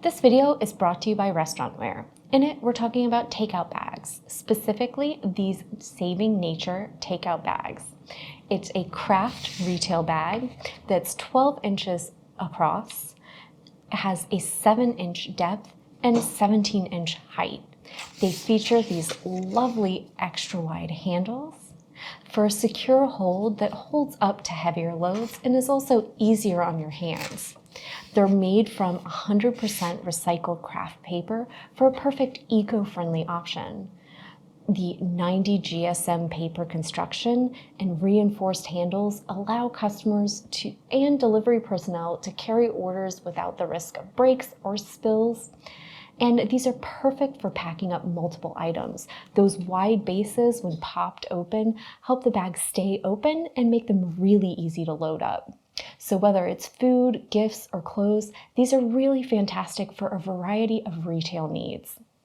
This video is brought to you by Restaurantware. In it, we're talking about takeout bags, specifically these Saving Nature takeout bags. It's a craft retail bag that's 12 inches across, has a 7-inch depth, and a 17-inch height. They feature these lovely extra wide handles for a secure hold that holds up to heavier loads and is also easier on your hands. They're made from 100% recycled craft paper for a perfect eco-friendly option. The 90 GSM paper construction and reinforced handles allow customers and delivery personnel to carry orders without the risk of breaks or spills. And these are perfect for packing up multiple items. Those wide bases, when popped open, help the bag stay open and make them really easy to load up. So whether it's food, gifts, or clothes, these are really fantastic for a variety of retail needs.